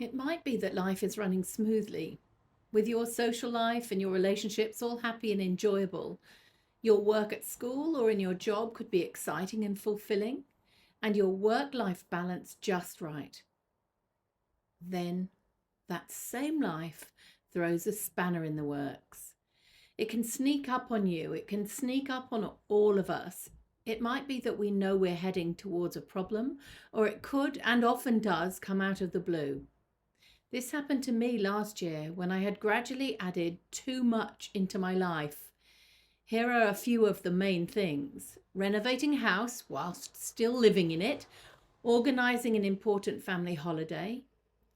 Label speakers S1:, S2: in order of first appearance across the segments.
S1: It might be that life is running smoothly, with your social life and your relationships all happy and enjoyable. Your work at school or in your job could be exciting and fulfilling, and your work life balance just right. Then that same life throws a spanner in the works. It can sneak up on you, it can sneak up on all of us. It might be that we know we're heading towards a problem, or it could and often does come out of the blue. This happened to me last year when I had gradually added too much into my life. Here are a few of the main things: renovating a house whilst still living in it, organising an important family holiday,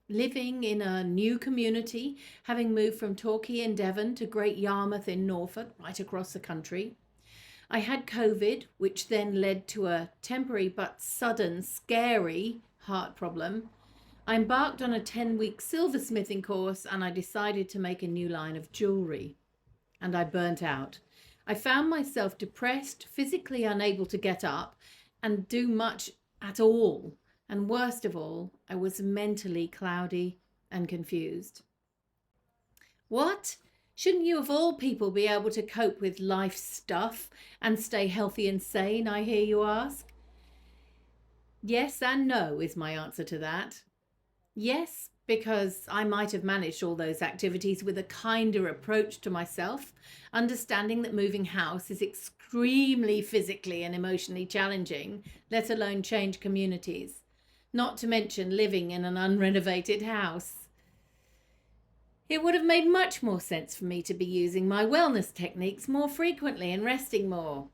S1: living in a new community, having moved from Torquay in Devon to Great Yarmouth in Norfolk, right across the country. I had COVID, which then led to a temporary but sudden, scary heart problem. I embarked on a 10-week silversmithing course and I decided to make a new line of jewellery. And I burnt out. I found myself depressed, physically unable to get up and do much at all. And worst of all, I was mentally cloudy and confused. What? Shouldn't you of all people be able to cope with life stuff and stay healthy and sane, I hear you ask? Yes and no is my answer to that. Yes, because I might have managed all those activities with a kinder approach to myself, understanding that moving house is extremely physically and emotionally challenging, let alone change communities, not to mention living in an unrenovated house. It would have made much more sense for me to be using my wellness techniques more frequently and resting more.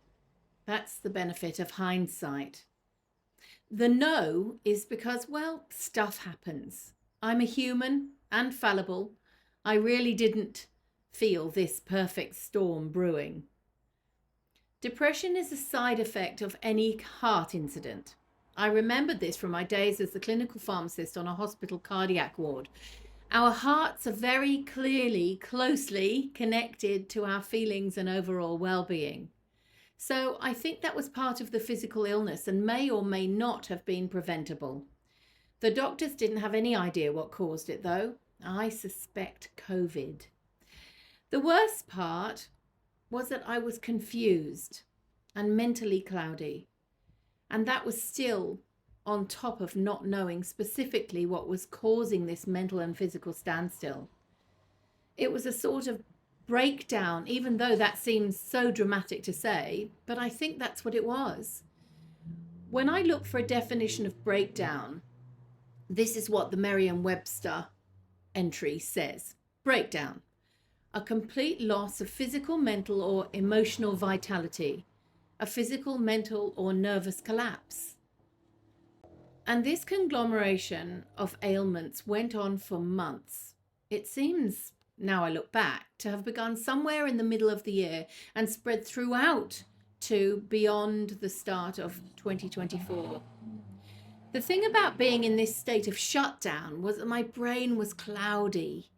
S1: That's the benefit of hindsight. The no is because, well, stuff happens. I'm a human and fallible. I really didn't feel this perfect storm brewing. Depression is a side effect of any heart incident. I remembered this from my days as the clinical pharmacist on a hospital cardiac ward. Our hearts are very closely connected to our feelings and overall well-being. So I think that was part of the physical illness and may or may not have been preventable. The doctors didn't have any idea what caused it, though. I suspect COVID. The worst part was that I was confused and mentally cloudy. And that was still on top of not knowing specifically what was causing this mental and physical standstill. It was a sort of breakdown, even though that seems so dramatic to say, but I think that's what it was. When I look for a definition of breakdown, this is what the Merriam-Webster entry says. Breakdown: a complete loss of physical, mental, or emotional vitality, a physical, mental, or nervous collapse. And this conglomeration of ailments went on for months. It seems, now I look back, to have begun somewhere in the middle of the year and spread throughout to beyond the start of 2024. The thing about being in this state of shutdown was that my brain was cloudy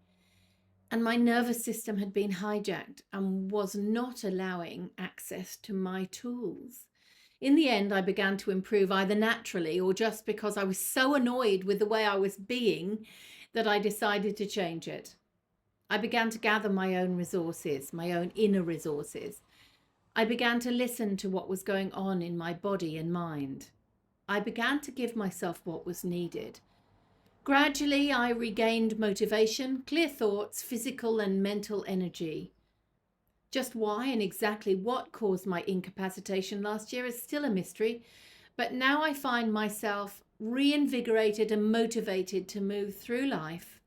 S1: and my nervous system had been hijacked and was not allowing access to my tools. In the end, I began to improve either naturally or just because I was so annoyed with the way I was being that I decided to change it. I began to gather my own resources, my own inner resources. I began to listen to what was going on in my body and mind. I began to give myself what was needed. Gradually, I regained motivation, clear thoughts, physical and mental energy. Just why and exactly what caused my incapacitation last year is still a mystery, but now I find myself reinvigorated and motivated to move through life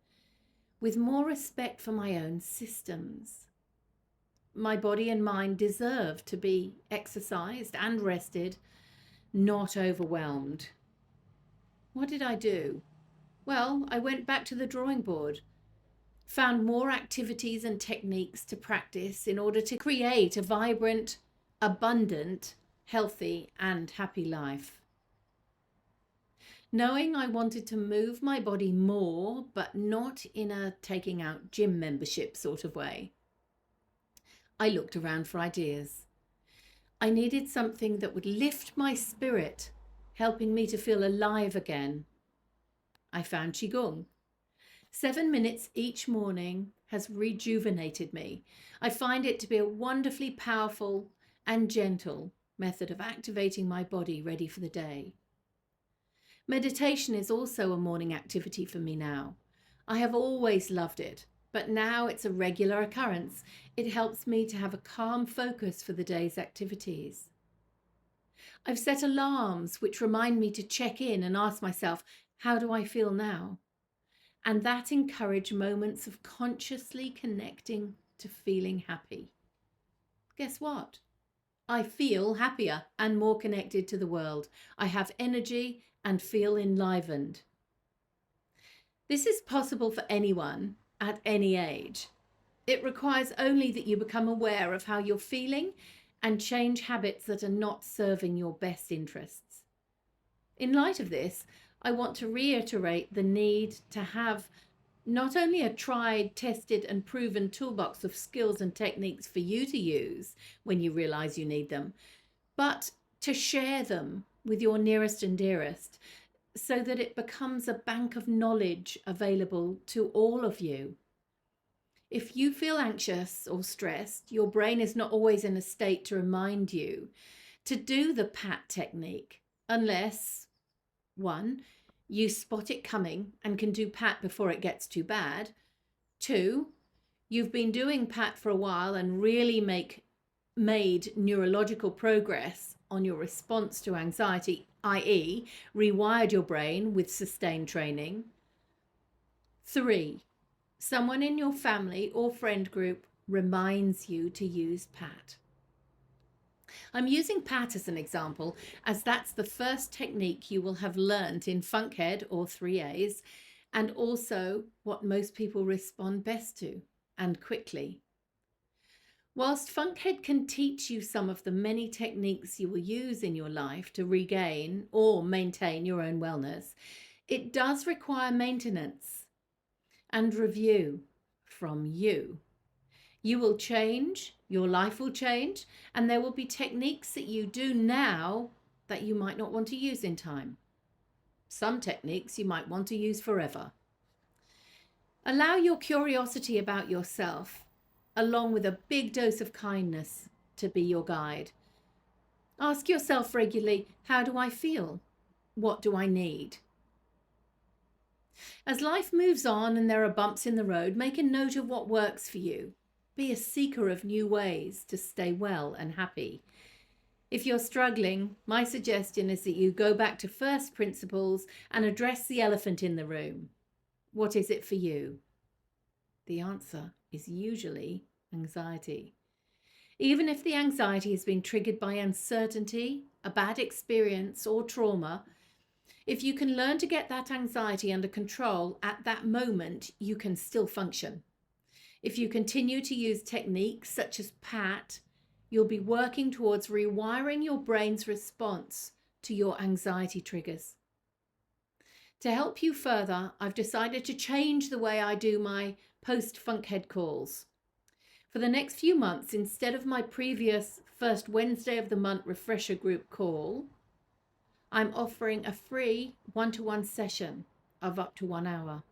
S1: with more respect for my own systems. My body and mind deserve to be exercised and rested, not overwhelmed. What did I do? Well, I went back to the drawing board, found more activities and techniques to practice in order to create a vibrant, abundant, healthy, and happy life. Knowing I wanted to move my body more, but not in a taking out gym membership sort of way, I looked around for ideas. I needed something that would lift my spirit, helping me to feel alive again. I found Qigong. 7 minutes each morning has rejuvenated me. I find it to be a wonderfully powerful and gentle method of activating my body ready for the day. Meditation is also a morning activity for me now. I have always loved it, but now it's a regular occurrence. It helps me to have a calm focus for the day's activities. I've set alarms which remind me to check in and ask myself, how do I feel now? And that encourage moments of consciously connecting to feeling happy. Guess what? I feel happier and more connected to the world. I have energy and feel enlivened. This is possible for anyone at any age. It requires only that you become aware of how you're feeling and change habits that are not serving your best interests. In light of this, I want to reiterate the need to have not only a tried, tested, and proven toolbox of skills and techniques for you to use when you realize you need them, but to share them with your nearest and dearest so that it becomes a bank of knowledge available to all of you. If you feel anxious or stressed, your brain is not always in a state to remind you to do the PAT technique unless, 1, you spot it coming and can do PAT before it gets too bad. 2, you've been doing PAT for a while and really made neurological progress on your response to anxiety, i.e., rewired your brain with sustained training. 3, someone in your family or friend group reminds you to use PAT. I'm using PAT as an example, as that's the first technique you will have learned in FUNKHEAD or 3As, and also what most people respond best to, and quickly. Whilst FUNKHEAD can teach you some of the many techniques you will use in your life to regain or maintain your own wellness, it does require maintenance and review from you. You will change, your life will change, and there will be techniques that you do now that you might not want to use in time. Some techniques you might want to use forever. Allow your curiosity about yourself, along with a big dose of kindness, to be your guide. Ask yourself regularly, how do I feel? What do I need? As life moves on and there are bumps in the road, make a note of what works for you. Be a seeker of new ways to stay well and happy. If you're struggling, my suggestion is that you go back to first principles and address the elephant in the room. What is it for you? The answer is usually anxiety. Even if the anxiety has been triggered by uncertainty, a bad experience, or trauma, if you can learn to get that anxiety under control at that moment, you can still function. If you continue to use techniques such as PAT, you'll be working towards rewiring your brain's response to your anxiety triggers. To help you further, I've decided to change the way I do my post-FUNKHEAD calls. For the next few months, instead of my previous first Wednesday of the month refresher group call, I'm offering a free one-to-one session of up to 1 hour.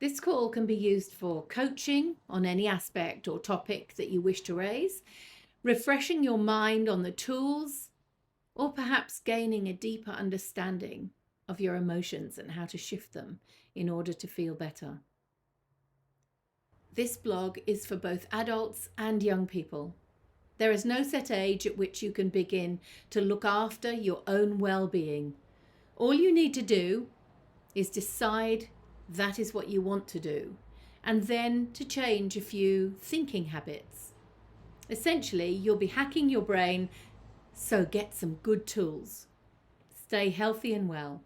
S1: This call can be used for coaching on any aspect or topic that you wish to raise, refreshing your mind on the tools, or perhaps gaining a deeper understanding of your emotions and how to shift them in order to feel better. This blog is for both adults and young people. There is no set age at which you can begin to look after your own well-being. All you need to do is decide that is what you want to do, and then to change a few thinking habits. Essentially, you'll be hacking your brain, so get some good tools. Stay healthy and well.